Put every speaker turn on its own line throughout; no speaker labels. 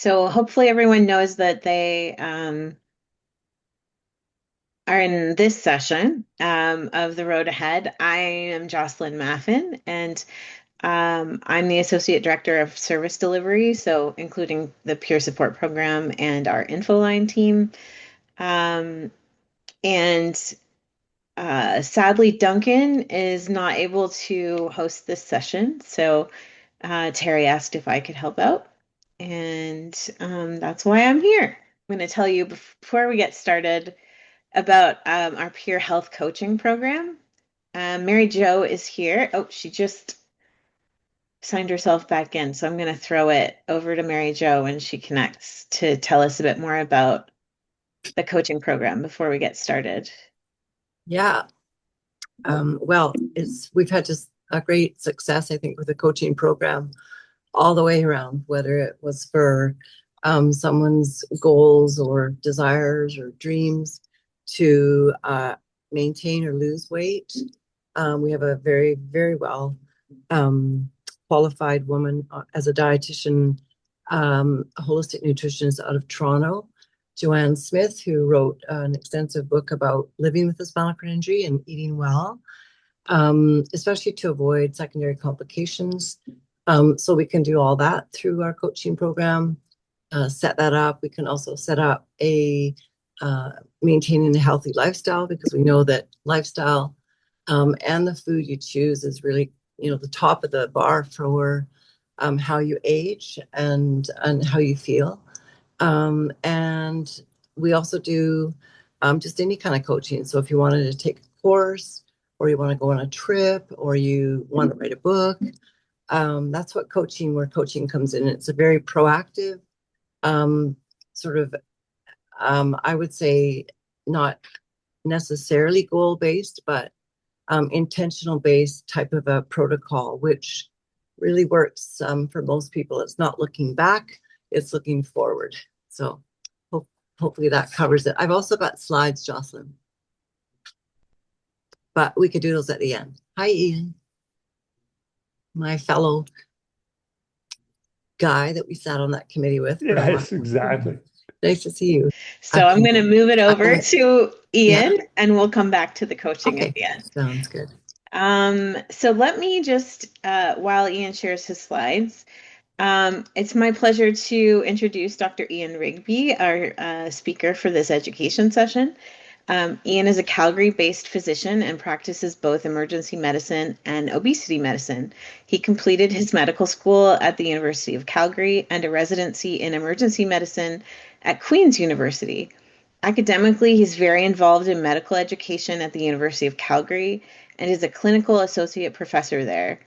So hopefully everyone knows that they are in this session of The Road Ahead. I am Jocelyn Maffin, and I'm the Associate Director of Service Delivery, so including the Peer Support Program and our InfoLine team. Um, and Sadly, Duncan is not able to host this session, so Terry asked if I could help out, and that's why I'm here. I'm going to tell you before we get started about our peer health coaching program. Mary Jo is here. Oh, she just signed herself back in, so I'm going to throw it over to Mary Jo when she connects to tell us a bit more about the coaching program before we get started.
Yeah. Well, we've had just a great success, I think, with the coaching program all the way around, whether it was for someone's goals or desires or dreams to maintain or lose weight. We have a very, very well qualified woman as a dietitian, a holistic nutritionist out of Toronto, Joanne Smith, who wrote an extensive book about living with a spinal cord injury and eating well, especially to avoid secondary complications. So we can do all that through our coaching program, set that up. We can also set up a maintaining a healthy lifestyle, because we know that lifestyle and the food you choose is really, the top of the bar for how you age and how you feel. And we also do just any kind of coaching. So if you wanted to take a course, or you want to go on a trip, or you want to write a book, that's where coaching comes in. It's a very proactive, sort of, I would say, not necessarily goal-based, but intentional-based type of a protocol, which really works for most people. It's not looking back, it's looking forward. So hopefully that covers it. I've also got slides, Jocelyn, but we could do those at the end. Hi, Ian, my fellow guy that we sat on that committee with for a while.
Yes, exactly.
Nice to see you.
So I'm going to move it over to Ian,
Yeah.
and we'll come back to the coaching
Okay.
at the end.
Sounds good.
So let me just, while Ian shares his slides, it's my pleasure to introduce Dr. Ian Rigby, our speaker for this education session. Ian is a Calgary-based physician and practices both emergency medicine and obesity medicine. He completed his medical school at the University of Calgary and a residency in emergency medicine at Queen's University. Academically, he's very involved in medical education at the University of Calgary and is a clinical associate professor there.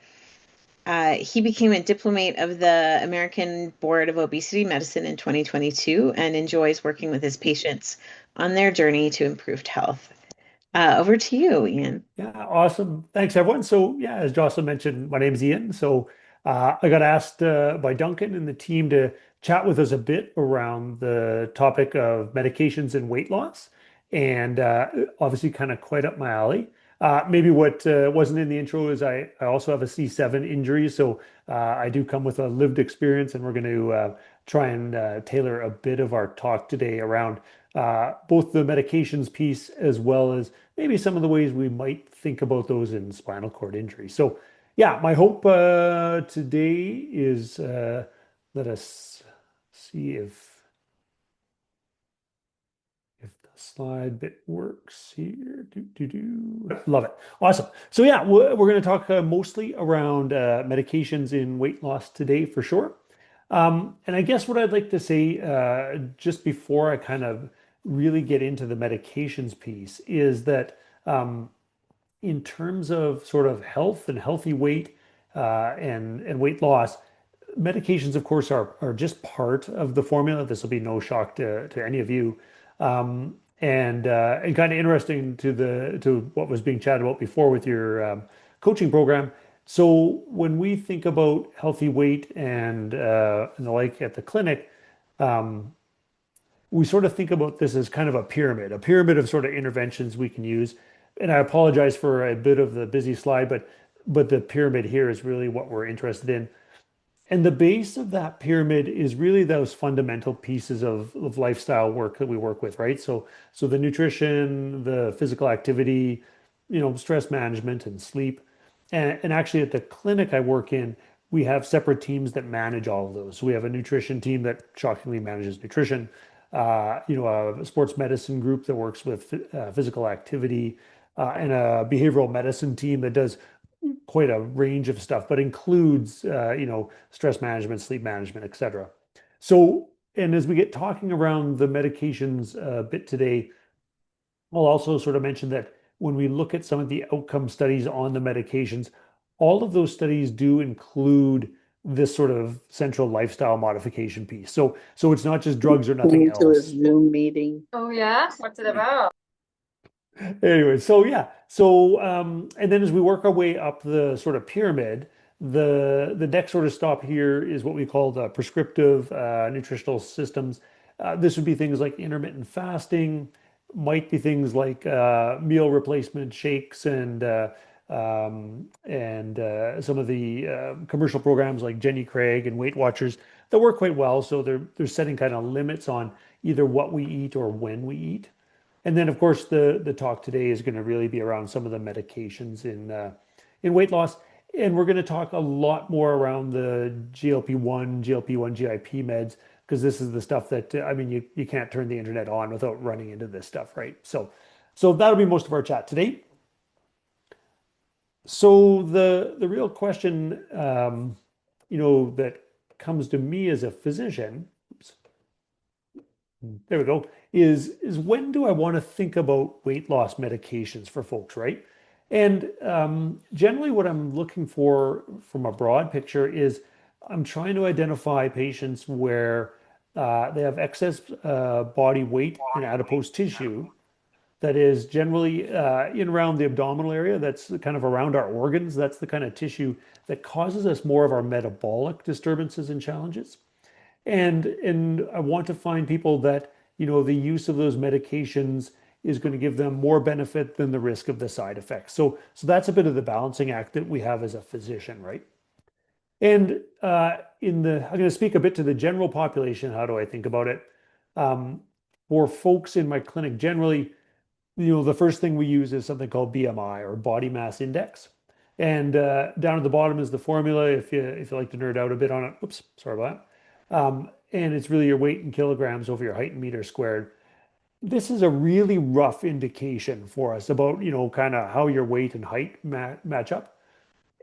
He became a diplomat of the American Board of Obesity Medicine in 2022 and enjoys working with his patients on their journey to improved health. Over to you, Ian.
Yeah, awesome. Thanks, everyone. So, yeah, as Jocelyn mentioned, my name is Ian. So, I got asked by Duncan and the team to chat with us a bit around the topic of medications and weight loss, and obviously, kind of quite up my alley. Maybe what wasn't in the intro is I also have a C7 injury, so I do come with a lived experience, and we're going to try and tailor a bit of our talk today around both the medications piece as well as maybe some of the ways we might think about those in spinal cord injury. So, yeah, my hope today is let us see if the slide bit works here. Love it. Awesome. So, yeah, we're going to talk mostly around medications in weight loss today for sure. And I guess what I'd like to say just before I kind of really get into the medications piece is that in terms of sort of health and healthy weight and weight loss, medications, of course, are just part of the formula. This will be no shock to any of you. And kind of interesting to what was being chatted about before with your coaching program. So when we think about healthy weight and the like at the clinic, we sort of think about this as kind of a pyramid of sort of interventions we can use. And I apologize for a bit of the busy slide, but the pyramid here is really what we're interested in. And the base of that pyramid is really those fundamental pieces of lifestyle work that we work with, right? So the nutrition, the physical activity, stress management and sleep. And actually at the clinic I work in, we have separate teams that manage all of those. So we have a nutrition team that shockingly manages nutrition, a sports medicine group that works with physical activity, and a behavioral medicine team that does quite a range of stuff, but includes, stress management, sleep management, etc. So, and as we get talking around the medications a bit today, I'll also sort of mention that when we look at some of the outcome studies on the medications, all of those studies do include this sort of central lifestyle modification piece. So it's not just drugs or nothing
Into a
else.
Zoom meeting.
Oh yeah? What's it about?
Anyway, so yeah. So and then as we work our way up the sort of pyramid, the next sort of stop here is what we call the prescriptive nutritional systems. This would be things like intermittent fasting, might be things like meal replacement shakes and some of the commercial programs like Jenny Craig and Weight Watchers that work quite well. So they're setting kind of limits on either what we eat or when we eat. And then, of course, the talk today is going to really be around some of the medications in weight loss, and we're going to talk a lot more around the GLP-1 GIP meds, because this is the stuff that I mean, you can't turn the internet on without running into this stuff, right? So that'll be most of our chat today. So the real question, that comes to me as a physician. Oops, there we go, is when do I want to think about weight loss medications for folks, right? And generally what I'm looking for from a broad picture is I'm trying to identify patients where they have excess body weight and adipose tissue that is generally in around the abdominal area. That's kind of around our organs. That's the kind of tissue that causes us more of our metabolic disturbances and challenges. And I want to find people that, the use of those medications is going to give them more benefit than the risk of the side effects. So that's a bit of the balancing act that we have as a physician, right? And I'm going to speak a bit to the general population. How do I think about it? For folks in my clinic, generally, the first thing we use is something called BMI, or body mass index. And down at the bottom is the formula if you like to nerd out a bit on it. Oops, sorry about that. And it's really your weight in kilograms over your height in meters squared. This is a really rough indication for us about, kind of how your weight and height match up.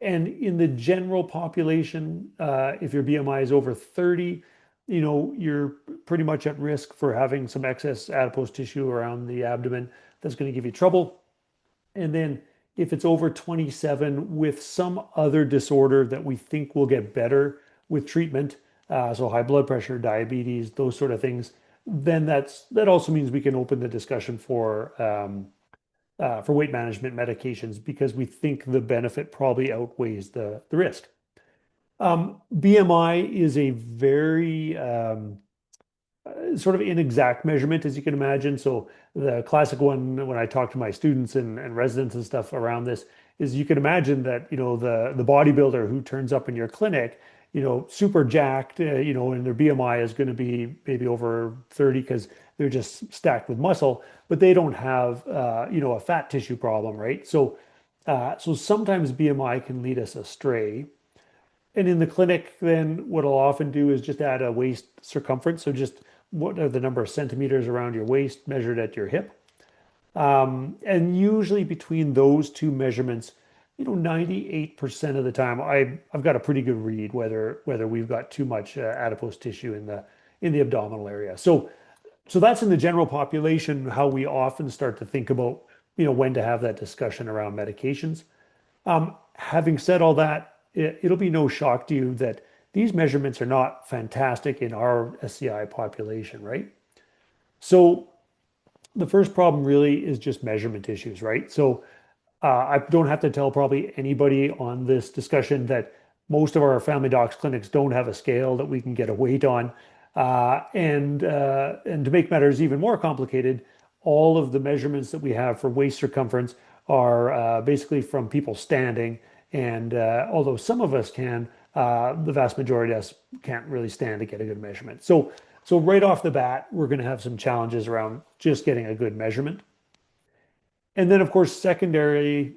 And in the general population, if your BMI is over 30, you're pretty much at risk for having some excess adipose tissue around the abdomen that's going to give you trouble. And then if it's over 27 with some other disorder that we think will get better with treatment, so high blood pressure, diabetes, those sort of things, then that also means we can open the discussion for weight management medications, because we think the benefit probably outweighs the risk. BMI is a very sort of inexact measurement, as you can imagine. So the classic one, when I talk to my students and residents and stuff around this, is you can imagine that, the bodybuilder who turns up in your clinic, super jacked, and their BMI is going to be maybe over 30 because they're just stacked with muscle, but they don't have, a fat tissue problem, right? So sometimes BMI can lead us astray. And in the clinic, then what I'll often do is just add a waist circumference. So just what are the number of centimeters around your waist measured at your hip. And usually between those two measurements, 98% of the time, I've got a pretty good read whether we've got too much adipose tissue in the abdominal area. So that's in the general population, how we often start to think about, when to have that discussion around medications. Having said all that, it'll be no shock to you that these measurements are not fantastic in our SCI population, right? So the first problem really is just measurement issues, right? So I don't have to tell probably anybody on this discussion that most of our family docs clinics don't have a scale that we can get a weight on. And to make matters even more complicated, all of the measurements that we have for waist circumference are basically from people standing. And although some of us can, the vast majority of us can't really stand to get a good measurement. So right off the bat, we're going to have some challenges around just getting a good measurement. And then, of course, secondarily,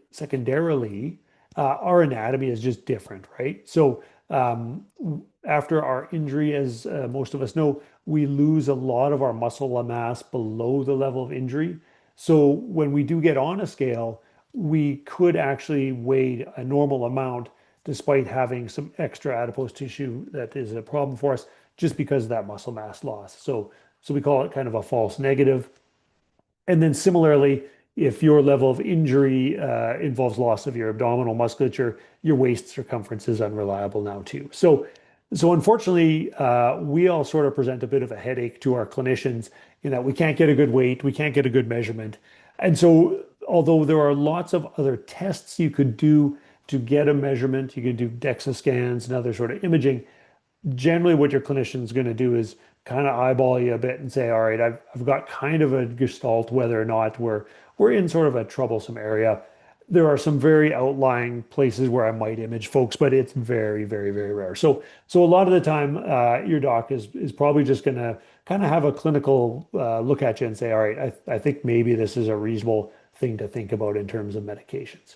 our anatomy is just different, right? So after our injury, as most of us know, we lose a lot of our muscle mass below the level of injury. So when we do get on a scale, we could actually weigh a normal amount despite having some extra adipose tissue that is a problem for us just because of that muscle mass loss. So we call it kind of a false negative. And then similarly, if your level of injury involves loss of your abdominal musculature, your waist circumference is unreliable now too. So unfortunately, we all sort of present a bit of a headache to our clinicians in that we can't get a good weight, we can't get a good measurement. And so although there are lots of other tests you could do to get a measurement, you can do DEXA scans and other sort of imaging, generally what your clinician is going to do is kind of eyeball you a bit and say, all right, I've got kind of a gestalt whether or not we're in sort of a troublesome area. There are some very outlying places where I might image folks, but it's very, very, very rare. So a lot of the time, your doc is probably just going to kind of have a clinical look at you and say, all right, I think maybe this is a reasonable thing to think about in terms of medications.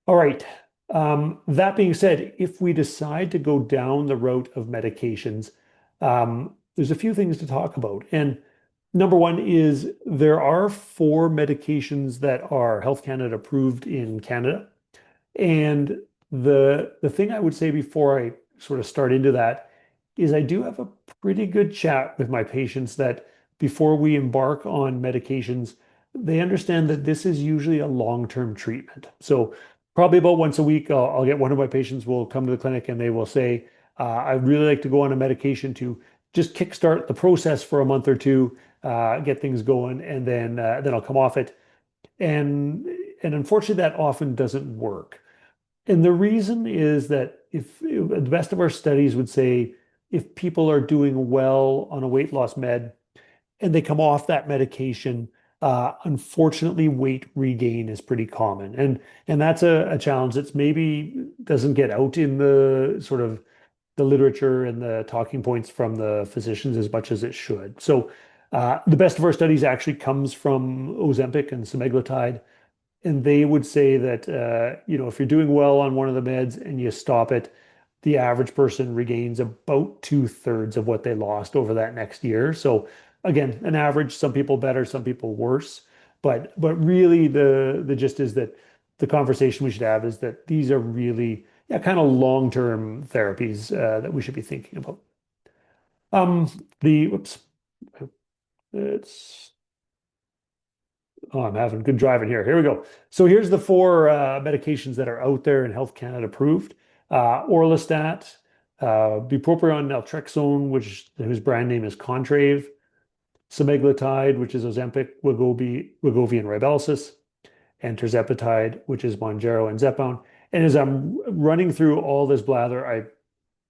All right. That being said, if we decide to go down the route of medications, there's a few things to talk about. And number one is there are 4 medications that are Health Canada approved in Canada. And the thing I would say before I sort of start into that is I do have a pretty good chat with my patients that before we embark on medications, they understand that this is usually a long-term treatment. So probably about once a week, I'll get one of my patients will come to the clinic and they will say, I'd really like to go on a medication to just kickstart the process for a month or two, get things going, and then I'll come off it. And unfortunately, that often doesn't work. And the reason is that if the best of our studies would say if people are doing well on a weight loss med and they come off that medication, unfortunately, weight regain is pretty common. And that's a challenge that's maybe doesn't get out in the sort of the literature and the talking points from the physicians as much as it should. So the best of our studies actually comes from Ozempic and Semaglutide. And they would say that, if you're doing well on one of the meds and you stop it, the average person regains about 2/3 of what they lost over that next year. So again, an average, some people better, some people worse. But really the gist is that the conversation we should have is that these are really kind of long-term therapies that we should be thinking about. I'm having good driving here. Here we go. So here's the 4 medications that are out there and Health Canada approved. Orlistat, bupropion, naltrexone, whose brand name is Contrave, Semaglutide, which is Ozempic, Wegovy, and Rybelsus, and Tirzepatide, which is Mournjaro and Zepbound. And as I'm running through all this blather, I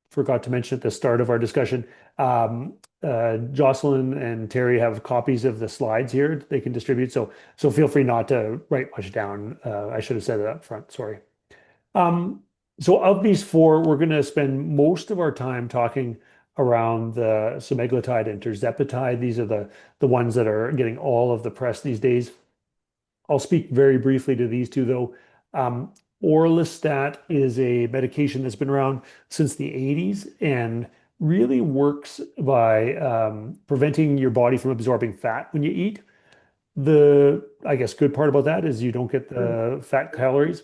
forgot to mention at the start of our discussion, Jocelyn and Terry have copies of the slides here they can distribute. So feel free not to write much down. I should have said it up front. Sorry. So of these 4, we're going to spend most of our time talking around the Semaglutide and Tirzepatide. These are the ones that are getting all of the press these days. I'll speak very briefly to these 2, though. Orlistat is a medication that's been around since the 80s and really works by preventing your body from absorbing fat when you eat. The, I guess, good part about that is you don't get the fat calories.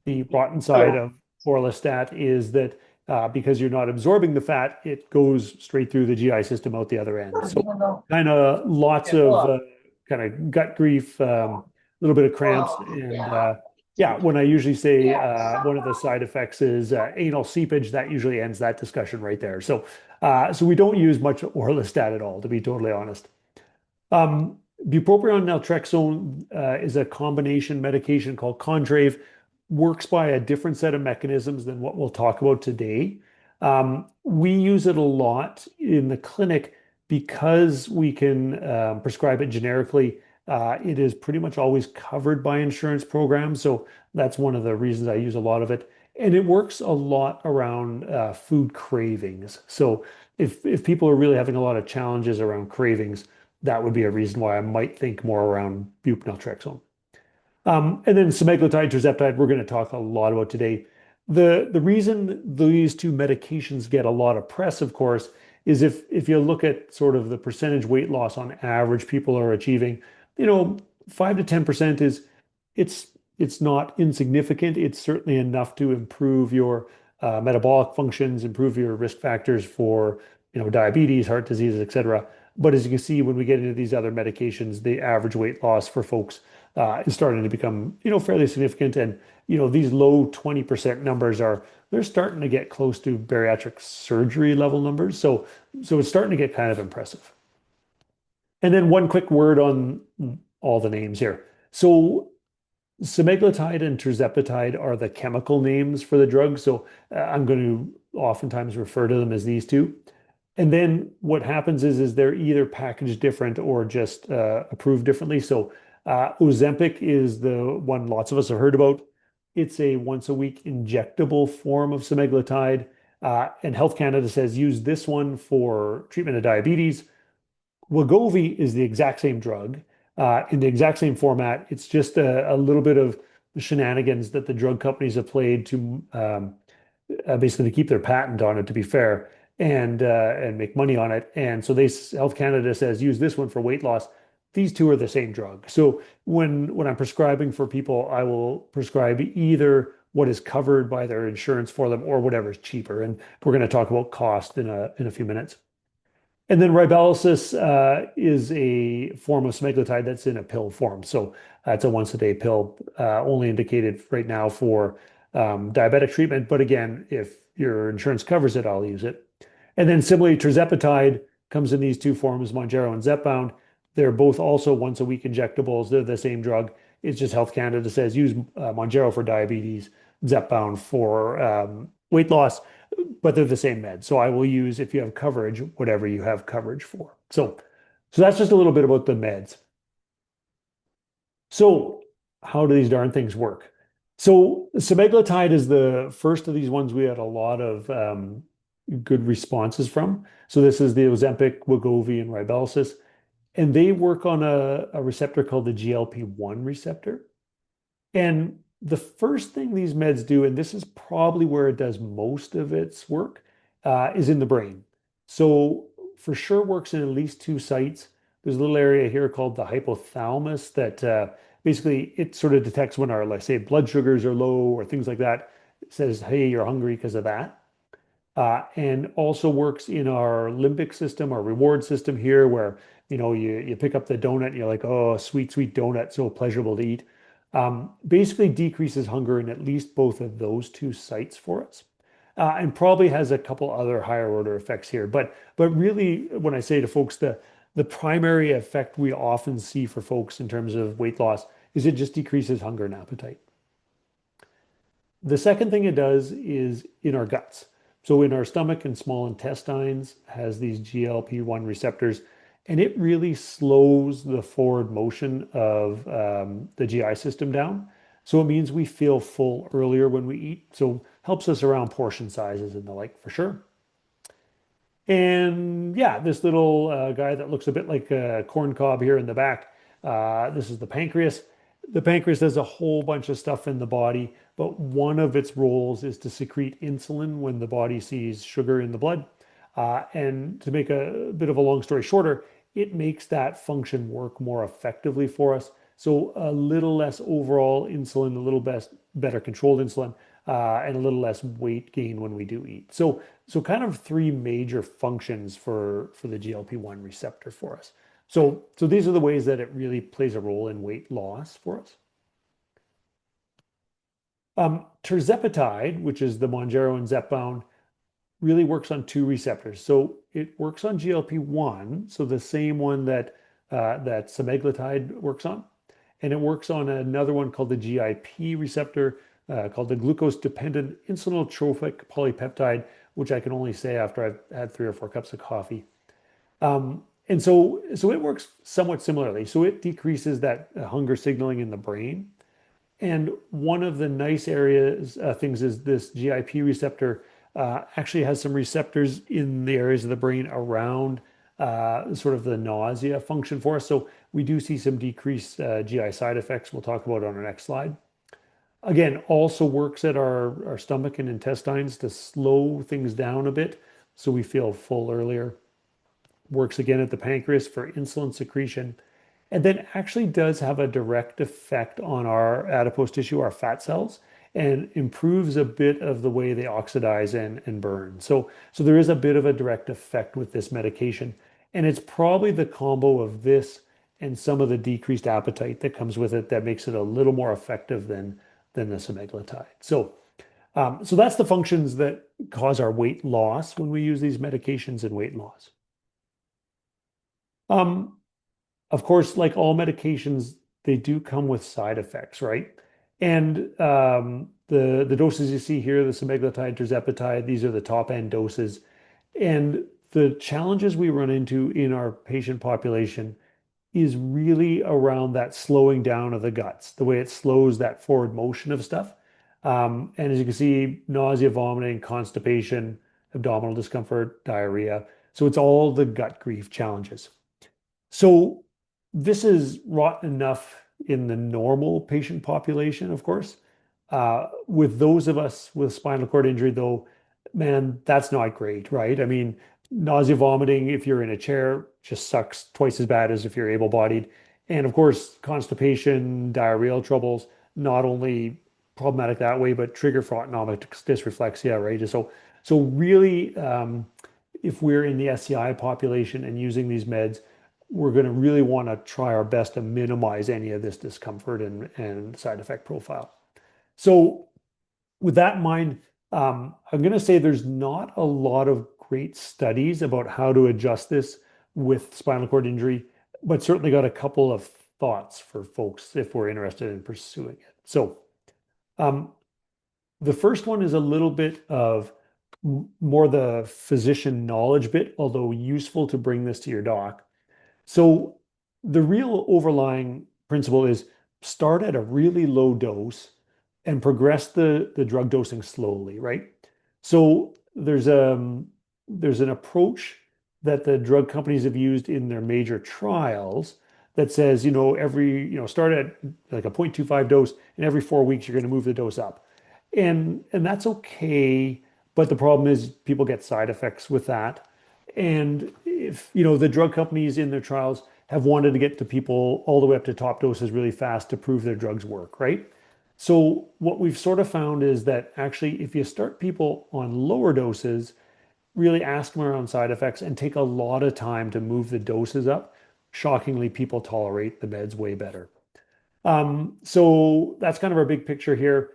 The rotten side of Orlistat is that because you're not absorbing the fat, it goes straight through the GI system out the other end. So kind of lots of kind of gut grief, a little bit of cramps, and when I usually say one of the side effects is anal seepage, that usually ends that discussion right there. So we don't use much Orlistat at all, to be totally honest. Bupropion naltrexone is a combination medication called Contrave, works by a different set of mechanisms than what we'll talk about today. We use it a lot in the clinic because we can prescribe it generically. It is pretty much always covered by insurance programs. So that's one of the reasons I use a lot of it. And it works a lot around food cravings. So if people are really having a lot of challenges around cravings, that would be a reason why I might think more around bup-naltrexone. And then semaglutide, tirzepatide, we're going to talk a lot about today. The reason these two medications get a lot of press, of course, is if you look at sort of the percentage weight loss on average people are achieving, 5 to 10% is it's it's not insignificant. It's certainly enough to improve your metabolic functions, improve your risk factors for, diabetes, heart disease, et cetera. But as you can see, when we get into these other medications, the average weight loss for folks is starting to become, fairly significant. And, these low 20% numbers they're starting to get close to bariatric surgery level numbers. So it's starting to get kind of impressive. And then one quick word on all the names here. So semaglutide and tirzepatide are the chemical names for the drug. So I'm going to oftentimes refer to them as these two. And then what happens is they're either packaged different or just approved differently. So Ozempic is the one lots of us have heard about. It's a once a week injectable form of semaglutide. And Health Canada says use this one for treatment of diabetes. Wegovy is the exact same drug in the exact same format. It's just a little bit of shenanigans that the drug companies have played to basically to keep their patent on it, to be fair, and make money on it. And so Health Canada says use this one for weight loss. These two are the same drug. So when I'm prescribing for people, I will prescribe either what is covered by their insurance for them or whatever is cheaper. And we're going to talk about cost in a few minutes. And then Rybelsus is a form of semaglutide that's in a pill form. So it's a once a day pill, only indicated right now for diabetic treatment. But again, if your insurance covers it, I'll use it. And then similarly, Tirzepatide comes in these two forms, Mournjaro and Zepbound. They're both also once a week injectables. They're the same drug. It's just Health Canada says use Mournjaro for diabetes, Zepbound for weight loss, but they're the same med. So I will use, if you have coverage, whatever you have coverage for. So that's just a little bit about the meds. So how do these darn things work? So semaglutide is the first of these ones we had a lot of good responses from. So this is the Ozempic, Wegovy, and Rybelsus. And they work on a receptor called the GLP-1 receptor. And the first thing these meds do, and this is probably where it does most of its work, is in the brain. So for sure works in at least two sites. There's a little area here called the hypothalamus that basically it sort of detects when our, let's say, blood sugars are low or things like that. It says, hey, you're hungry because of that. And also works in our limbic system, our reward system here, where you pick up the donut and you're like, oh, sweet, sweet donut, so pleasurable to eat. Basically decreases hunger in at least both of those two sites for us. And probably has a couple other higher order effects here. But really, when I say to folks, the primary effect we often see for folks in terms of weight loss is it just decreases hunger and appetite. The second thing it does is in our guts. So in our stomach and small intestines has these GLP-1 receptors, and it really slows the forward motion of the GI system down. So it means we feel full earlier when we eat. So helps us around portion sizes and the like for sure. And yeah, this little guy that looks a bit like a corn cob here in the back, this is the pancreas. The pancreas does a whole bunch of stuff in the body, but one of its roles is to secrete insulin when the body sees sugar in the blood. And to make a bit of a long story shorter, it makes that function work more effectively for us. So a little less overall insulin, a little better controlled insulin, and a little less weight gain when we do eat. So kind of three major functions for the GLP-1 receptor for us. So these are the ways that it really plays a role in weight loss for us. Tirzepatide, which is the Mournjaro and Zepbound, really works on two receptors. So it works on GLP-1, so the same one that semaglutide works on, and it works on another one called the GIP receptor, called the glucose-dependent insulinotropic polypeptide, which I can only say after I've had 3 or 4 cups of coffee. And so it works somewhat similarly. So it decreases that hunger signaling in the brain. And one of the nice areas, things is this GIP receptor actually has some receptors in the areas of the brain around sort of the nausea function for us. So we do see some decreased GI side effects we'll talk about on our next slide. Again, also works at our stomach and intestines to slow things down a bit so we feel full earlier. Works again at the pancreas for insulin secretion, and then actually does have a direct effect on our adipose tissue, our fat cells, and improves a bit of the way they oxidize and burn. So there is a bit of a direct effect with this medication. And it's probably the combo of this and some of the decreased appetite that comes with it that makes it a little more effective than the semaglutide. So that's the functions that cause our weight loss when we use these medications and weight loss. Of course, like all medications, they do come with side effects, right? And the doses you see here, the semaglutide, tirzepatide, these are the top end doses. And the challenges we run into in our patient population is really around that slowing down of the guts, the way it slows that forward motion of stuff. And as you can see, nausea, vomiting, constipation, abdominal discomfort, diarrhea. So it's all the gut grief challenges. So this is wrought enough in the normal patient population, of course. With those of us with spinal cord injury, though, man, that's not great, right? I mean, nausea, vomiting, if you're in a chair, just sucks twice as bad as if you're able-bodied. And of course, constipation, diarrheal troubles, not only problematic that way, but trigger for autonomic dysreflexia, right? So really, if we're in the SCI population and using these meds, we're going to really want to try our best to minimize any of this discomfort and side effect profile. So with that in mind, I'm going to say there's not a lot of great studies about how to adjust this with spinal cord injury, but certainly got a couple of thoughts for folks if we're interested in pursuing it. So the first one is a little bit of more the physician knowledge bit, although useful to bring this to your doc. So the real overlying principle is start at a really low dose and progress the drug dosing slowly, right? So there's an approach that the drug companies have used in their major trials that says, start at like a 0.25 dose, and every 4 weeks you're going to move the dose up. And that's okay, but the problem is people get side effects with that. And if, the drug companies in their trials have wanted to get to people all the way up to top doses really fast to prove their drugs work, right? So what we've sort of found is that actually, if you start people on lower doses, really ask them around side effects and take a lot of time to move the doses up, shockingly, people tolerate the meds way better. So that's kind of our big picture here.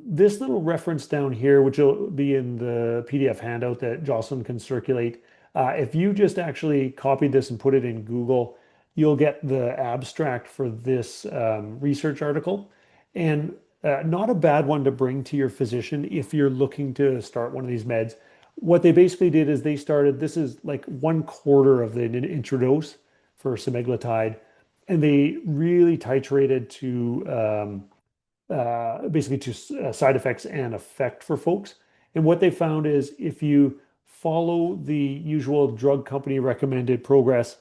This little reference down here, which will be in the PDF handout that Jocelyn can circulate, if you just actually copy this and put it in Google, you'll get the abstract for this research article. And not a bad one to bring to your physician if you're looking to start one of these meds. What they basically did is they started, this is like 1/4 of the introdose for semaglutide, and they really titrated to basically to side effects and effect for folks. And what they found is if you follow the usual drug company recommended progress,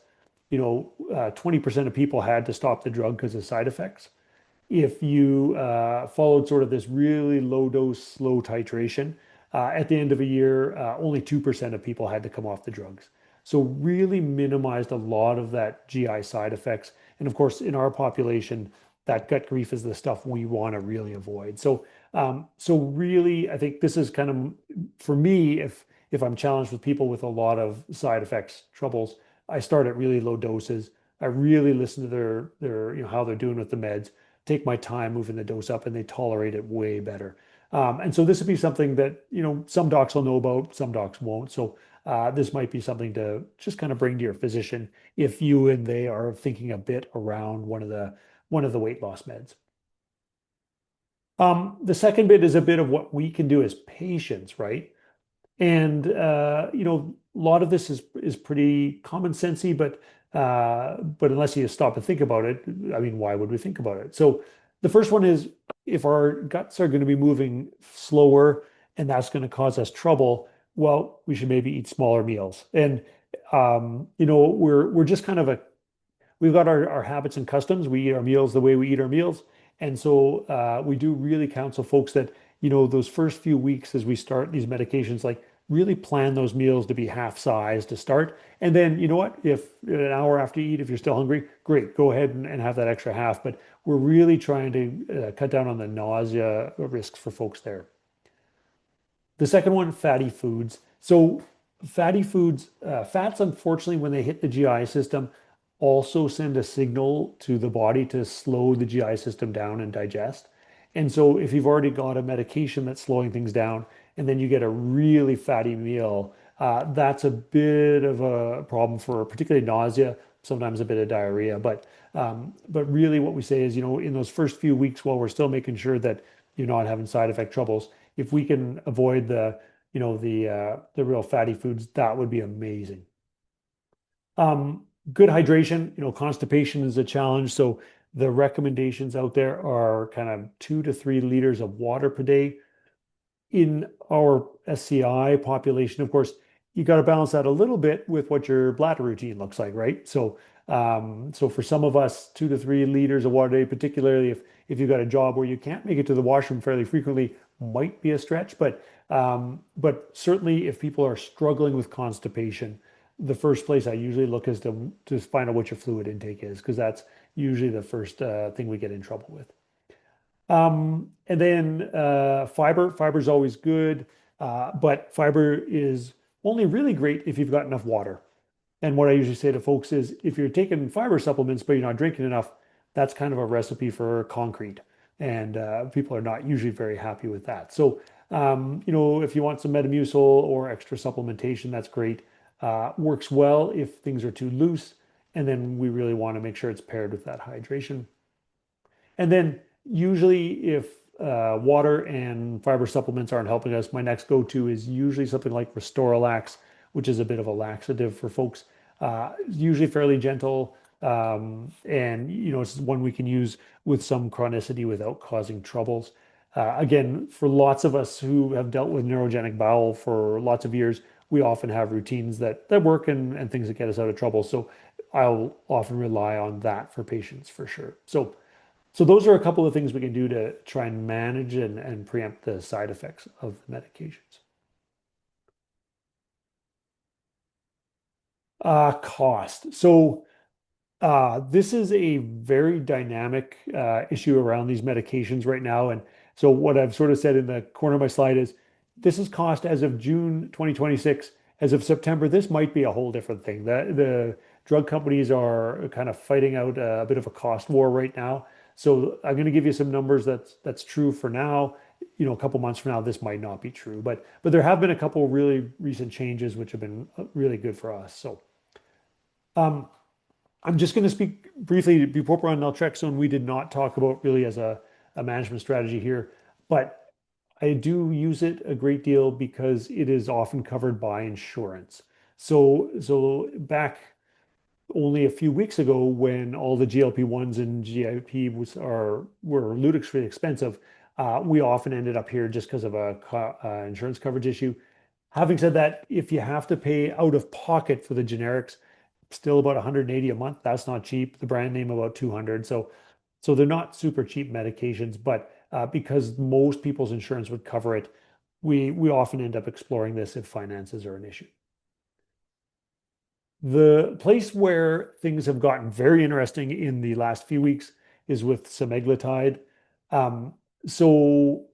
20% of people had to stop the drug because of side effects. If you followed sort of this really low dose, slow titration, at the end of a year, only 2% of people had to come off the drugs. So really minimized a lot of that GI side effects. And of course, in our population, that gut grief is the stuff we want to really avoid. So really, I think this is kind of, for me, if I'm challenged with people with a lot of side effects, troubles, I start at really low doses. I really listen to their how they're doing with the meds, take my time moving the dose up, and they tolerate it way better. And so this would be something that, some docs will know about, some docs won't. So this might be something to just kind of bring to your physician if you and they are thinking a bit around one of the weight loss meds. The second bit is a bit of what we can do as patients, right? And a lot of this is pretty common sensey, but unless you stop and think about it, I mean, why would we think about it? So The first one is if our guts are going to be moving slower and that's going to cause us trouble, well, we should maybe eat smaller meals. And we're just kind of we've got our habits and customs. We eat our meals the way we eat our meals. And so we do really counsel folks that, those first few weeks as we start these medications, like really plan those meals to be half size to start. And then, you know what, if an hour after you eat, if you're still hungry, great, go ahead and have that extra half. But we're really trying to cut down on the nausea risks for folks there. The second one, fatty foods. So fatty foods, fats, unfortunately, when they hit the GI system, also send a signal to the body to slow the GI system down and digest. And so if you've already got a medication that's slowing things down, and then you get a really fatty meal, that's a bit of a problem for particularly nausea, sometimes a bit of diarrhea. But really what we say is, in those first few weeks while we're still making sure that you're not having side effect troubles, if we can avoid the real fatty foods, that would be amazing. Good hydration, constipation is a challenge. So the recommendations out there are kind of 2 to 3 liters of water per day. In our SCI population, of course, you got to balance that a little bit with what your bladder routine looks like, right? So for some of us, 2 to 3 liters of water a day, particularly if you've got a job where you can't make it to the washroom fairly frequently, might be a stretch. But certainly if people are struggling with constipation, the first place I usually look is to find out what your fluid intake is, because that's usually the first thing we get in trouble with. And then fiber is always good, but fiber is only really great if you've got enough water. And what I usually say to folks is if you're taking fiber supplements but you're not drinking enough, that's kind of a recipe for concrete. And people are not usually very happy with that. So, if you want some Metamucil or extra supplementation, that's great. Works well if things are too loose. And then we really want to make sure it's paired with that hydration. And then usually if water and fiber supplements aren't helping us, my next go-to is usually something like Restoralax, which is a bit of a laxative for folks. Usually fairly gentle, and it's one we can use with some chronicity without causing troubles. Again, for lots of us who have dealt with neurogenic bowel for lots of years, we often have routines that work and things that get us out of trouble. So I'll often rely on that for patients for sure. So those are a couple of things we can do to try and manage and preempt the side effects of the medications. Cost. So this is a very dynamic issue around these medications right now. And so what I've sort of said in the corner of my slide is this is cost as of June 2026. As of September, this might be a whole different thing. The drug companies are kind of fighting out a bit of a cost war right now. So I'm going to give you some numbers that's true for now. A couple months from now, this might not be true. But there have been a couple really recent changes which have been really good for us. So I'm just going to speak briefly. Bupropion and naltrexone, we did not talk about really as a management strategy here, but I do use it a great deal because it is often covered by insurance. So back only a few weeks ago, when all the GLP-1s and GIP were ludicrously expensive, we often ended up here just because of a insurance coverage issue. Having said that, if you have to pay out of pocket for the generics, still about 180 a month. That's not cheap. The brand name about 200. So they're not super cheap medications, but because most people's insurance would cover it, we often end up exploring this if finances are an issue. The place where things have gotten very interesting in the last few weeks is with semaglutide. So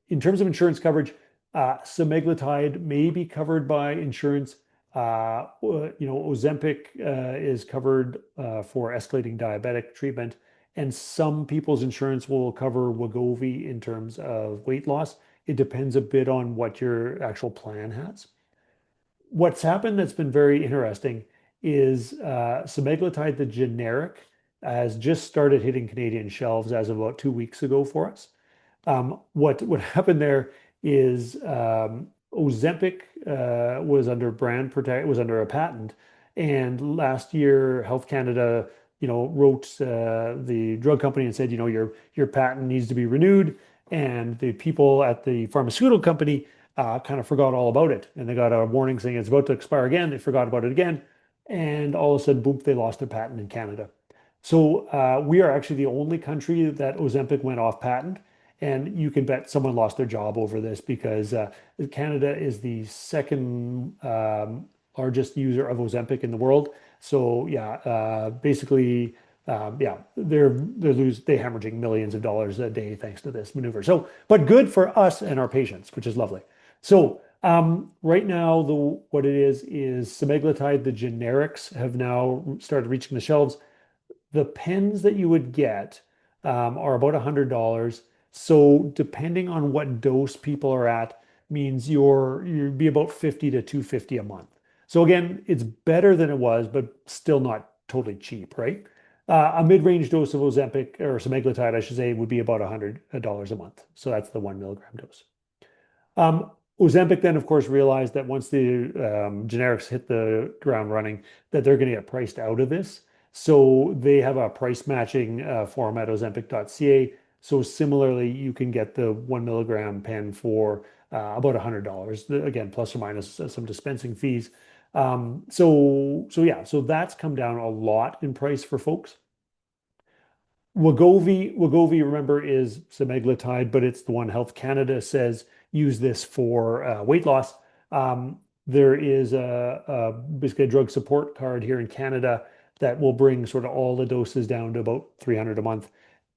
in terms of insurance coverage, semaglutide may be covered by insurance. Ozempic is covered for escalating diabetic treatment, and some people's insurance will cover Wegovy in terms of weight loss. It depends a bit on what your actual plan has. What's happened that's been very interesting is semaglutide, the generic, has just started hitting Canadian shelves as of about 2 weeks ago for us. What happened there is Ozempic was under brand protect was under a patent, and last year Health Canada wrote the drug company and said, your patent needs to be renewed. And the people at the pharmaceutical company kind of forgot all about it. And they got a warning saying it's about to expire again. They forgot about it again. And all of a sudden, boom, they lost their patent in Canada. So we are actually the only country that Ozempic went off patent. And you can bet someone lost their job over this because Canada is the second largest user of Ozempic in the world. So yeah, basically, yeah, they're hemorrhaging millions of dollars a day thanks to this maneuver. So, but good for us and our patients, which is lovely. So right now, what it is semaglutide. The generics have now started reaching the shelves. The pens that you would get are about $100. So depending on what dose people are at, means you'd be about 50 to 250 a month. So again, it's better than it was, but still not totally cheap, right? A mid-range dose of Ozempic or semaglutide, I should say, would be about $100 a month. So that's the 1 milligram dose. Ozempic then, of course, realized that once the generics hit the ground running, that they're going to get priced out of this. So they have a price matching form at ozempic.ca. So similarly, you can get the 1 milligram pen for about $100, again, plus or minus some dispensing fees. So that's come down a lot in price for folks. Wegovy, remember, is semaglutide, but it's the one Health Canada says use this for weight loss. There is basically a drug support card here in Canada that will bring sort of all the doses down to about 300 a month.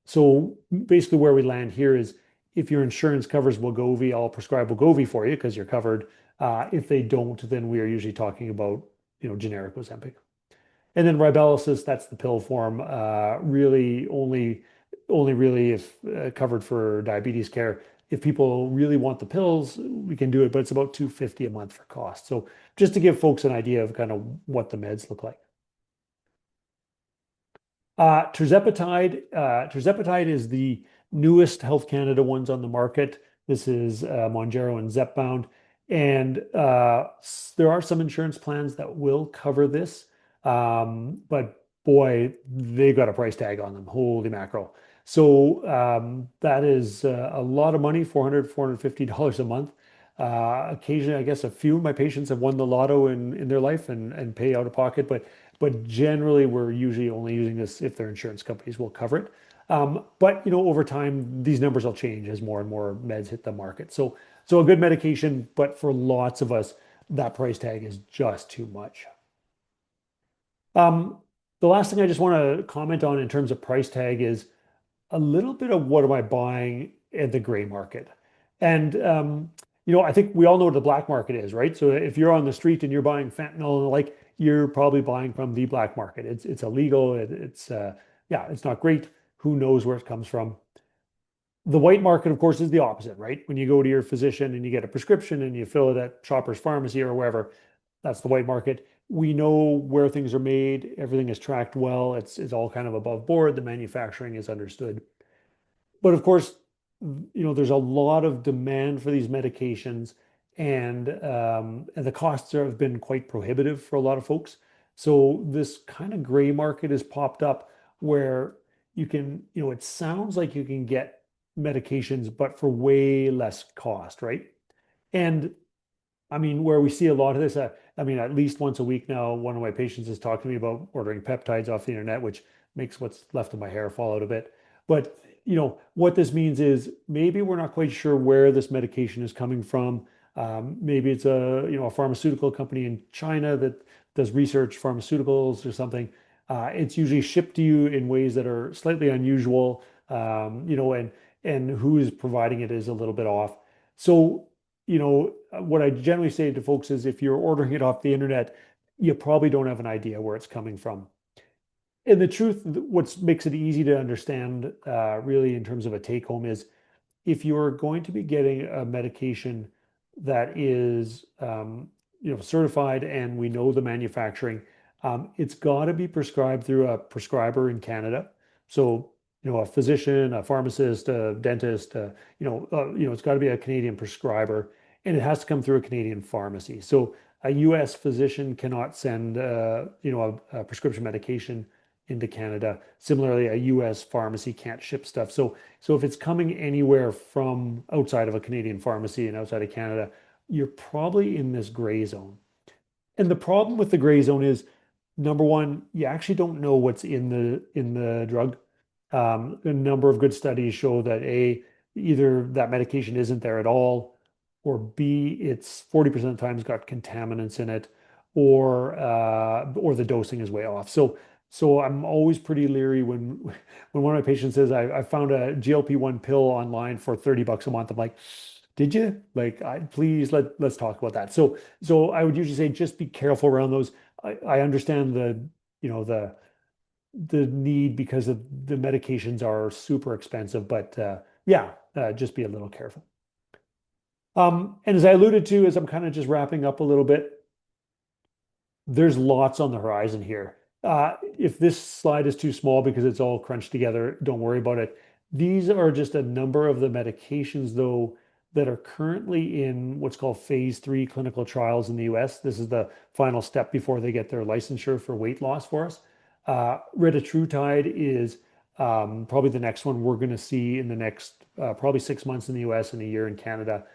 So basically where we land here is if your insurance covers Wegovy, I'll prescribe Wegovy for you because you're covered. If they don't, then we are usually talking about, generic Ozempic. And then Rybelsus, that's the pill form, really only really if covered for diabetes care. If people really want the pills, we can do it, but it's about $250 a month for cost. So just to give folks an idea of kind of what the meds look like. Tirzepatide is the newest Health Canada ones on the market. This is Mournjaro and Zepbound. And there are some insurance plans that will cover this. But boy, they've got a price tag on them. Holy mackerel. So that is a lot of money, $450 a month. Occasionally, I guess a few of my patients have won the lotto in their life and pay out of pocket, but generally we're usually only using this if their insurance companies will cover it. But over time, these numbers will change as more and more meds hit the market. So a good medication, but for lots of us, that price tag is just too much. The last thing I just want to comment on in terms of price tag is a little bit of what am I buying in the gray market. And I think we all know what the black market is, right? So if you're on the street and you're buying fentanyl and the like, you're probably buying from the black market. It's illegal. It's not great. Who knows where it comes from? The white market, of course, is the opposite, right? When you go to your physician and you get a prescription and you fill it at Shoppers Pharmacy or wherever, that's the white market. We know where things are made. Everything is tracked well. It's all kind of above board. The manufacturing is understood. But of course, there's a lot of demand for these medications, and the costs have been quite prohibitive for a lot of folks. So this kind of gray market has popped up where you can, it sounds like you can get medications, but for way less cost, right? And I mean, where we see a lot of this, at least once a week now, one of my patients has talked to me about ordering peptides off the internet, which makes what's left of my hair fall out a bit. But, what this means is maybe we're not quite sure where this medication is coming from. Maybe it's a pharmaceutical company in China that does research pharmaceuticals or something. It's usually shipped to you in ways that are slightly unusual, and who is providing it is a little bit off. So, what I generally say to folks is if you're ordering it off the internet, you probably don't have an idea where it's coming from. And the truth, what makes it easy to understand, really, in terms of a take home is if you're going to be getting a medication that is, certified and we know the manufacturing, it's got to be prescribed through a prescriber in Canada. So, a physician, a pharmacist, a dentist, it's got to be a Canadian prescriber, and it has to come through a Canadian pharmacy. So a U.S. physician cannot send, a prescription medication into Canada. Similarly, a US pharmacy can't ship stuff. So if it's coming anywhere from outside of a Canadian pharmacy and outside of Canada, you're probably in this gray zone. And the problem with the gray zone is, number one, you actually don't know what's in the drug. A number of good studies show that A, either that medication isn't there at all, or B, it's 40% of the times got contaminants in it, or the dosing is way off. So I'm always pretty leery when one of my patients says, I found a GLP-1 pill online for $30 a month. I'm like, did you? Like, please let's talk about that. So I would usually say just be careful around those. I understand the need because of the medications are super expensive, but just be a little careful. And as I alluded to, as I'm kind of just wrapping up a little bit, there's lots on the horizon here. If this slide is too small because it's all crunched together, don't worry about it. These are just a number of the medications, though, that are currently in what's called phase 3 clinical trials in the US. This is the final step before they get their licensure for weight loss for us. Retatrutide is probably the next one we're going to see in the next probably 6 months in the US and a year in Canada.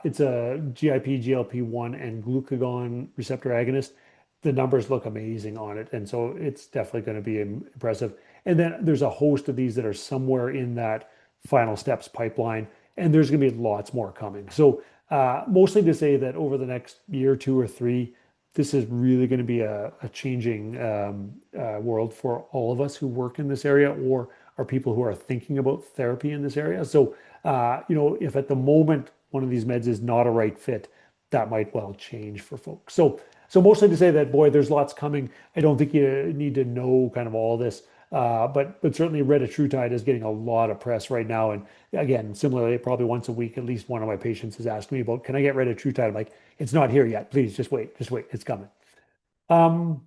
It's a GIP, GLP-1, and glucagon receptor agonist. The numbers look amazing on it, and so it's definitely going to be impressive. And then there's a host of these that are somewhere in that final steps pipeline, and there's going to be lots more coming. So mostly to say that over the next year, 2 or 3, this is really going to be a changing world for all of us who work in this area or are people who are thinking about therapy in this area. So, if at the moment one of these meds is not a right fit, that might well change for folks. So mostly to say that, boy, there's lots coming. I don't think you need to know kind of all this, but certainly retatrutide is getting a lot of press right now. And again, similarly, probably once a week, at least one of my patients has asked me about, can I get retatrutide? I'm like, it's not here yet. Please just wait, it's coming. And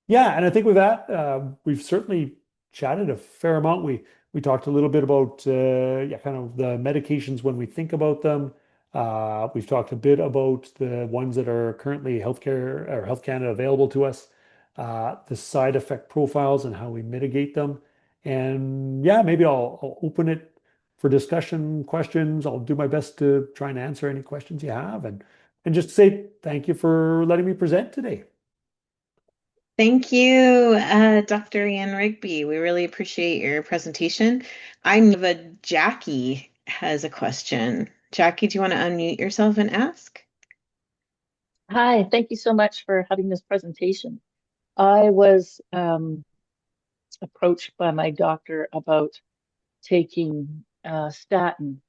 I think with that, we've certainly chatted a fair amount. We talked a little bit about kind of the medications when we think about them. We've talked a bit about the ones that are currently healthcare or Health Canada available to us, the side effect profiles and how we mitigate them. And maybe I'll open it for discussion, questions. I'll do my best to try and answer any questions you have, and just say thank you for letting me present today.
Thank you, Dr. Ian Rigby. We really appreciate your presentation. I know that Jackie has a question. Jackie, do you want to unmute yourself and ask?
Hi, thank you so much for having this presentation. I was approached by my doctor about taking statin,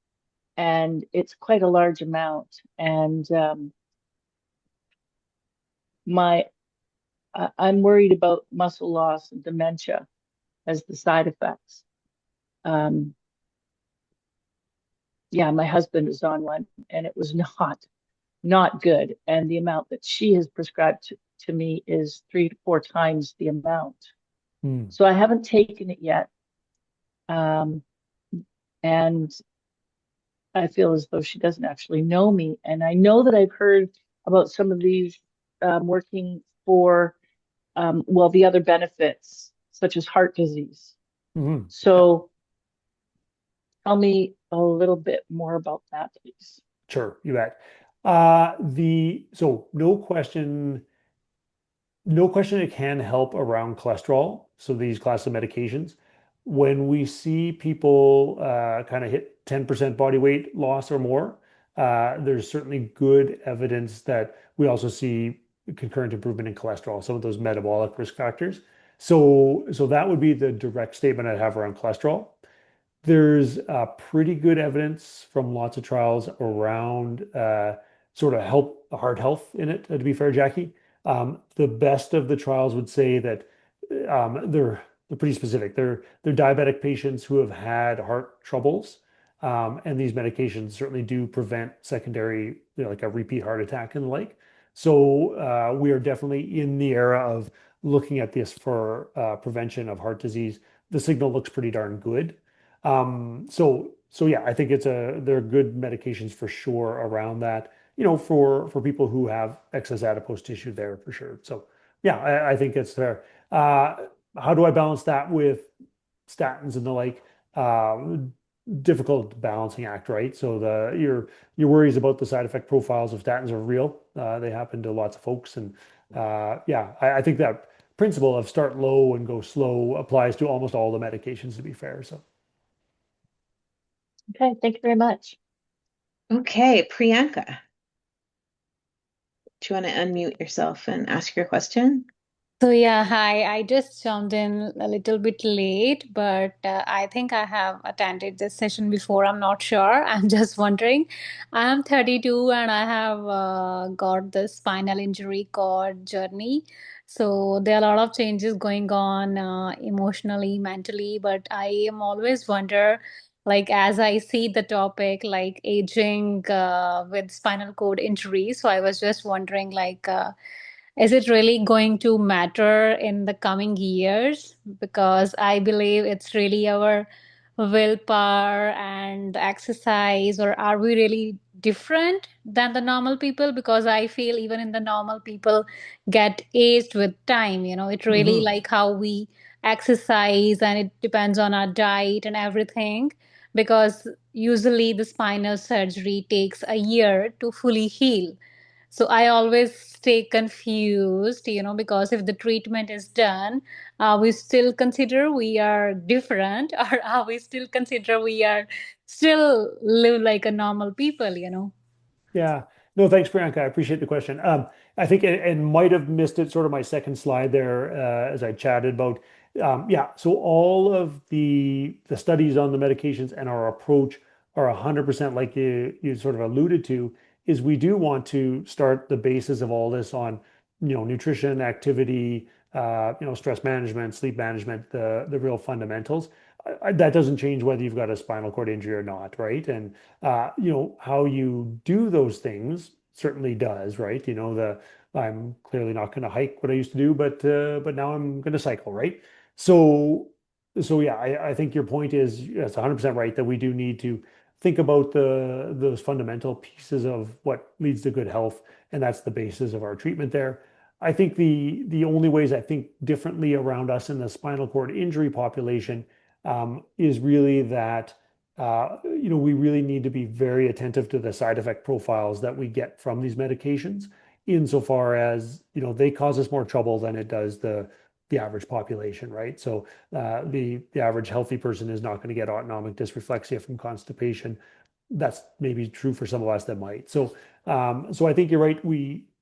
and it's quite a large amount. And I'm worried about muscle loss and dementia as the side effects. My husband is on one, and it was not good. And the amount that she has prescribed to me is 3 to 4 times the amount. So I haven't taken it yet. And I feel as though she doesn't actually know me. And I know that I've heard about some of these working for, the other benefits, such as heart disease. So tell me a little bit more about that, please.
Sure, you bet. So no question it can help around cholesterol. So these class of medications, when we see people kind of hit 10% body weight loss or more, there's certainly good evidence that we also see concurrent improvement in cholesterol, some of those metabolic risk factors. So that would be the direct statement I'd have around cholesterol. There's pretty good evidence from lots of trials around sort of heart health in it, to be fair, Jackie. The best of the trials would say that they're pretty specific. They're diabetic patients who have had heart troubles, and these medications certainly do prevent secondary, like a repeat heart attack and the like. So we are definitely in the era of looking at this for prevention of heart disease. The signal looks pretty darn good. I think there are good medications for sure around that, for people who have excess adipose tissue there for sure. So I think it's fair. how do I balance that with statins and the like? Difficult balancing act, right? So your worries about the side effect profiles of statins are real. They happen to lots of folks, and yeah, I think that principle of start low and go slow applies to almost all the medications, to be fair. So
Okay, thank you very much.
Okay, Priyanka, do you want to unmute yourself and ask your question?
So yeah, hi. I just jumped in a little bit late, but I think I have attended this session before. I'm not sure. I'm just wondering. I'm 32 and I have got this spinal injury cord journey. So there are a lot of changes going on emotionally, mentally, but I am always wonder, like as I see the topic, like aging with spinal cord injury. So I was just wondering, like. Is it really going to matter in the coming years? Because I believe it's really our willpower and exercise, or are we really different than the normal people? Because I feel even in the normal people get aged with time, it really
mhm.
like how we exercise and it depends on our diet and everything. Because usually the spinal surgery takes a year to fully heal, so I always stay confused, because if the treatment is done, are we still consider we are different, or are we still consider we are still live like a normal people?
Yeah. No, thanks, Priyanka. I appreciate the question. I think and might have missed it, sort of my second slide there as I chatted about. Yeah, so all of the studies on the medications and our approach are 100% like you sort of alluded to, is we do want to start the basis of all this on, nutrition, activity, stress management, sleep management, the real fundamentals. That doesn't change whether you've got a spinal cord injury or not, right? And how you do those things certainly does, right? I'm clearly not going to hike what I used to do, but now I'm going to cycle, right? So so yeah, I think your point is that's 100% right, that we do need to think about those fundamental pieces of what leads to good health, and that's the basis of our treatment there. I think the only ways I think differently around us in the spinal cord injury population is really that we really need to be very attentive to the side effect profiles that we get from these medications, insofar as, they cause us more trouble than it does the average population, right? So the average healthy person is not going to get autonomic dysreflexia from constipation. That's maybe true for some of us that might. So I think you're right.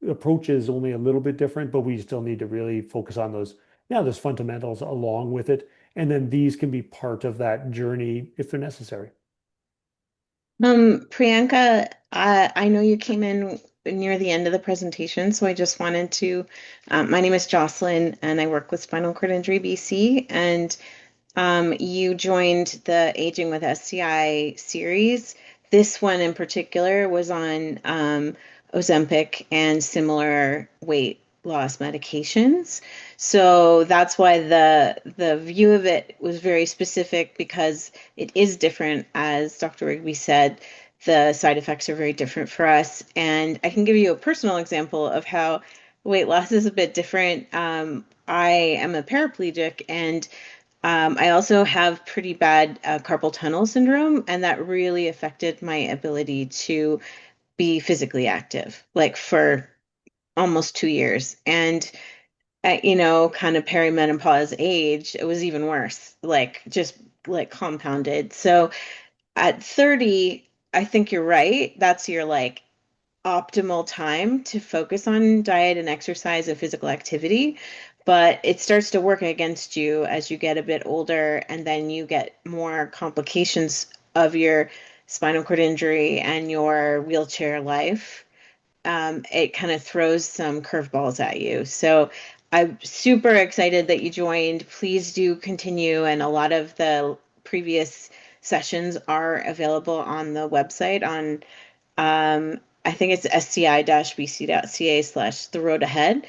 Approach is only a little bit different, but we still need to really focus on those fundamentals along with it. And then these can be part of that journey if they're necessary.
Priyanka, I know you came in near the end of the presentation, so I just wanted to. My name is Jocelyn, and I work with Spinal Cord Injury BC, and you joined the Aging with SCI series. This one in particular was on Ozempic and similar weight loss medications. So that's why the view of it was very specific, because it is different, as Dr. Rigby said. The side effects are very different for us. And I can give you a personal example of how weight loss is a bit different. I am a paraplegic, and I also have pretty bad carpal tunnel syndrome, and that really affected my ability to be physically active, like for almost 2 years. And at, kind of perimenopause age, it was even worse, like just like compounded. So at 30, I think you're right. That's your like optimal time to focus on diet and exercise and physical activity. But it starts to work against you as you get a bit older, and then you get more complications of your spinal cord injury and your wheelchair life. It kind of throws some curveballs at you. So I'm super excited that you joined. Please do continue. And a lot of the previous sessions are available on the website on I think it's sci-bc.ca/ the road ahead.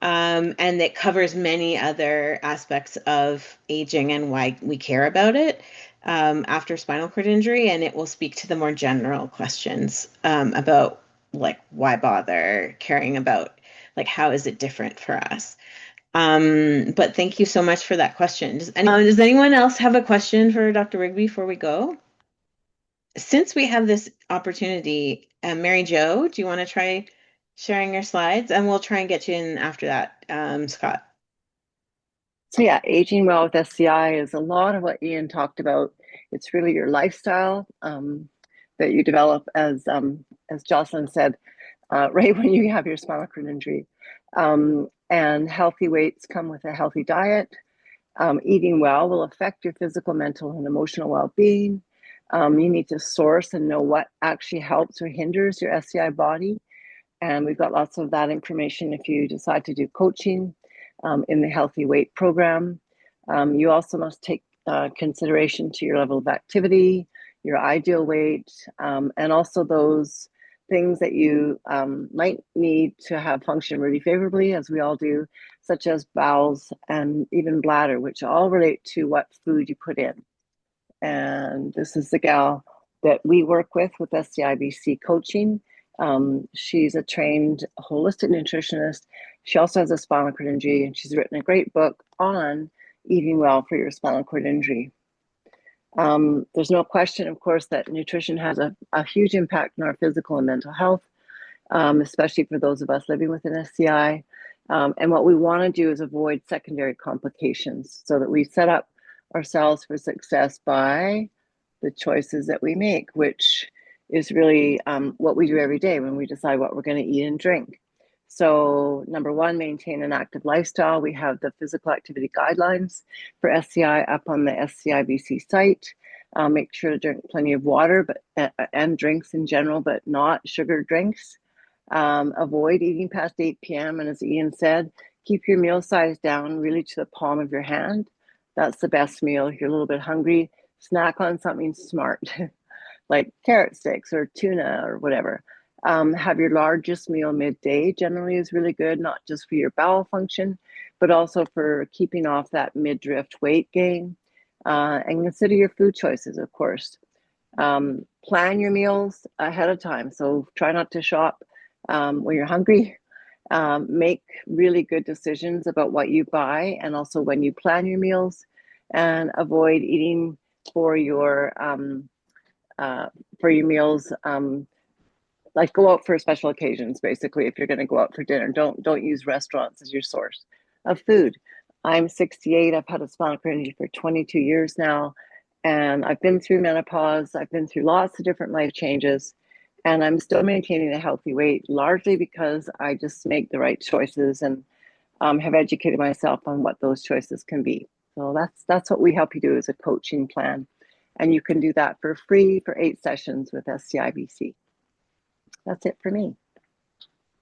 And it covers many other aspects of aging and why we care about it after spinal cord injury. And it will speak to the more general questions about like why bother caring about, like how is it different for us. But thank you so much for that question. Does anyone else have a question for Dr. Rigby before we go? Since we have this opportunity, Mary Jo, do you want to try sharing your slides? And we'll try and get you in after that, Scott.
So yeah, aging well with SCI is a lot of what Ian talked about. It's really your lifestyle that you develop, as Jocelyn said, right when you have your spinal cord injury. And healthy weights come with a healthy diet. Eating well will affect your physical, mental, and emotional well-being. You need to source and know what actually helps or hinders your SCI body. And we've got lots of that information if you decide to do coaching in the Healthy Weight program. You also must take consideration to your level of activity, your ideal weight, and also those things that you might need to have function really favorably, as we all do, such as bowels and even bladder, which all relate to what food you put in. And this is the gal that we work with SCIBC coaching. She's a trained holistic nutritionist. She also has a spinal cord injury, and she's written a great book on eating well for your spinal cord injury. There's no question, of course, that nutrition has a huge impact on our physical and mental health, especially for those of us living with an SCI. And what we want to do is avoid secondary complications so that we set up ourselves for success by the choices that we make, which is really what we do every day when we decide what we're going to eat and drink. So number one, maintain an active lifestyle. We have the physical activity guidelines for SCI up on the SCIBC site. Make sure to drink plenty of water and drinks in general, but not sugar drinks. Avoid eating past 8 p.m. And as Ian said, keep your meal size down really to the palm of your hand. That's the best meal. If you're a little bit hungry, snack on something smart, like carrot sticks or tuna or whatever. Have your largest meal midday generally is really good, not just for your bowel function, but also for keeping off that midriff weight gain. And consider your food choices, of course. Plan your meals ahead of time. So try not to shop when you're hungry. Make really good decisions about what you buy and also when you plan your meals, and avoid eating for your meals. Like go out for special occasions, basically. If you're going to go out for dinner, don't use restaurants as your source of food. I'm 68. I've had a spinal cord injury for 22 years now, and I've been through menopause. I've been through lots of different life changes, and I'm still maintaining a healthy weight, largely because I just make the right choices and have educated myself on what those choices can be. So that's what we help you do as a coaching plan, and you can do that for free for 8 sessions with SCIBC. That's it for me.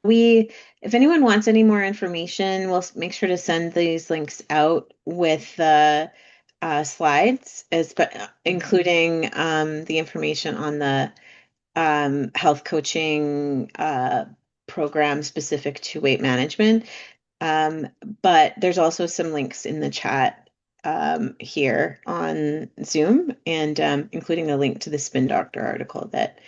If anyone wants any more information, we'll make sure to send these links out with the slides, including the information on the health coaching program specific to weight management. But there's also some links in the chat here on Zoom, and including a link to the Spin Doctor article that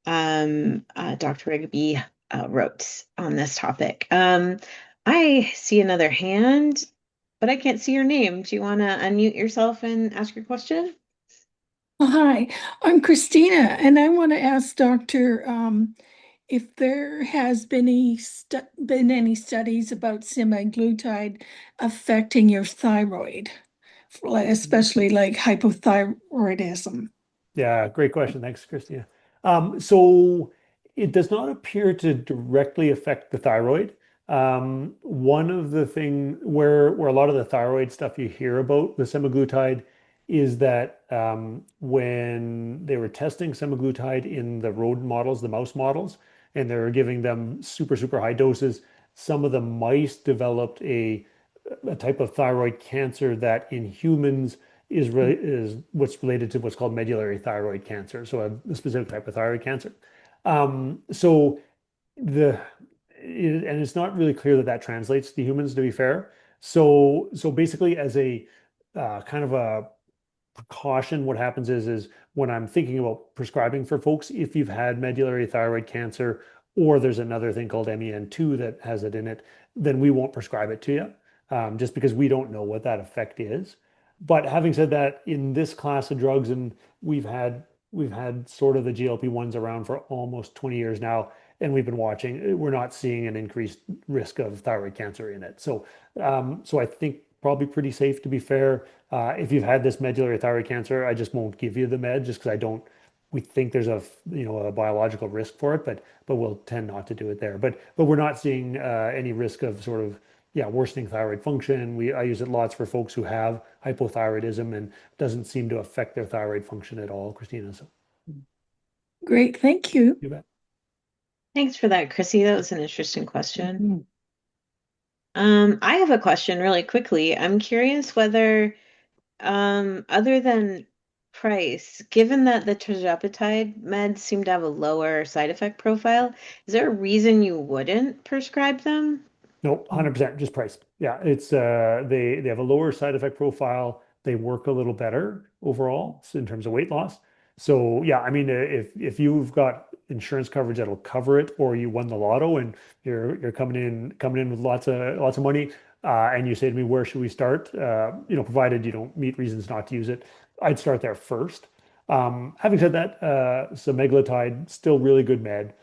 Dr. Rigby wrote on this topic. I see another hand, but I can't see your name. Do you want to unmute yourself and ask your question?
Hi, I'm Christina, and I want to ask Doctor if there has been any studies about semaglutide affecting your thyroid, especially like hypothyroidism.
Yeah, great question. Thanks, Christina. So it does not appear to directly affect the thyroid. One of the things where a lot of the thyroid stuff you hear about with semaglutide is that when they were testing semaglutide in the rodent models, the mouse models, and they were giving them super, super high doses, some of the mice developed a type of thyroid cancer that in humans is what's related to what's called medullary thyroid cancer, so a specific type of thyroid cancer. So and it's not really clear that that translates to humans, to be fair. So basically, as a kind of a precaution, what happens is when I'm thinking about prescribing for folks, if you've had medullary thyroid cancer or there's another thing called MEN2 that has it in it, then we won't prescribe it to you. just because we don't know what that effect is. But having said that, in this class of drugs, and we've had sort of the GLP-1s around for almost 20 years now, and we've been watching, we're not seeing an increased risk of thyroid cancer in it. So I think probably pretty safe to be fair. If you've had this medullary thyroid cancer, I just won't give you the med just because I don't. We think there's a biological risk for it, but we'll tend not to do it there. But we're not seeing any risk of sort of worsening thyroid function. I use it lots for folks who have hypothyroidism and doesn't seem to affect their thyroid function at all, Christina. So
Great, thank you.
you bet.
Thanks for that, Chrissy. That was an interesting question.
Mhm.
I have a question really quickly. I'm curious whether, other than price, given that the Tirzepatide meds seem to have a lower side effect profile, is there a reason you wouldn't prescribe them?
No, 100% just price. Yeah, it's they have a lower side effect profile. They work a little better overall in terms of weight loss. So yeah, I mean, if you've got insurance coverage that'll cover it, or you won the lotto and you're coming in with lots of money, and you say to me, where should we start? Provided you don't meet reasons not to use it, I'd start there first. Having said that, semaglutide still really good med.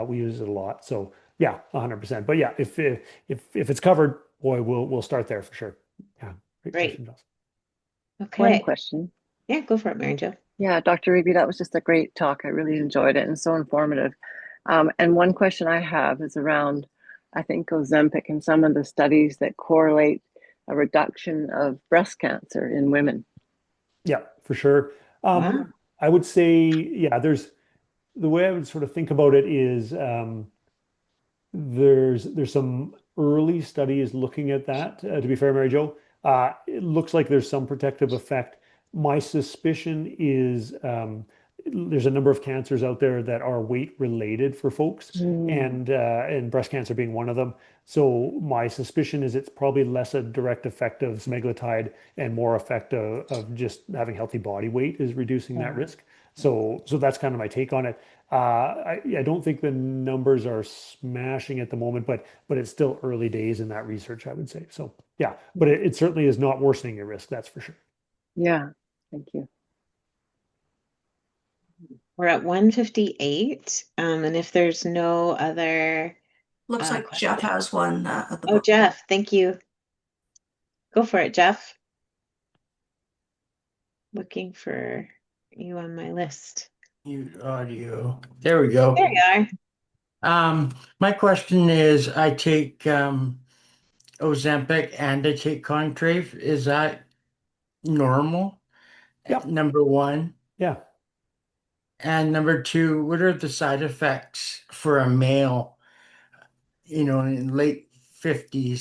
We use it a lot. So yeah, 100%. But yeah, if it's covered, boy, we'll start there for sure. Yeah, great
Great.
question, Joss.
One
Okay.
question.
Yeah, go for it, Mary Jo.
Yeah, Dr. Rigby, that was just a great talk. I really enjoyed it and so informative. And one question I have is around, I think, Ozempic and some of the studies that correlate a reduction of breast cancer in women.
Yeah, for sure.
Wow.
I would say, yeah, the way I would sort of think about it is there's some early studies looking at that. To be fair, Mary Jo, it looks like there's some protective effect. My suspicion is there's a number of cancers out there that are weight related for folks, and breast cancer being one of them. So my suspicion is it's probably less a direct effect of semaglutide and more effect of just having healthy body weight is reducing that risk. So that's kind of my take on it. I don't think the numbers are smashing at the moment, but it's still early days in that research, I would say. So yeah, but it certainly is not worsening your risk, that's for sure.
Yeah, thank you.
We're at 158. And if there's no other
Looks like
question.
Jeff has one at the
Oh,
bottom.
Jeff, thank you. Go for it, Jeff. Looking for you on my list.
Mute audio. There we go.
There you are.
My question is, I take Ozempic and I take Contrave. Is that normal?
Yep.
Number one.
Yeah.
And number two, what are the side effects for a male, in late 50s?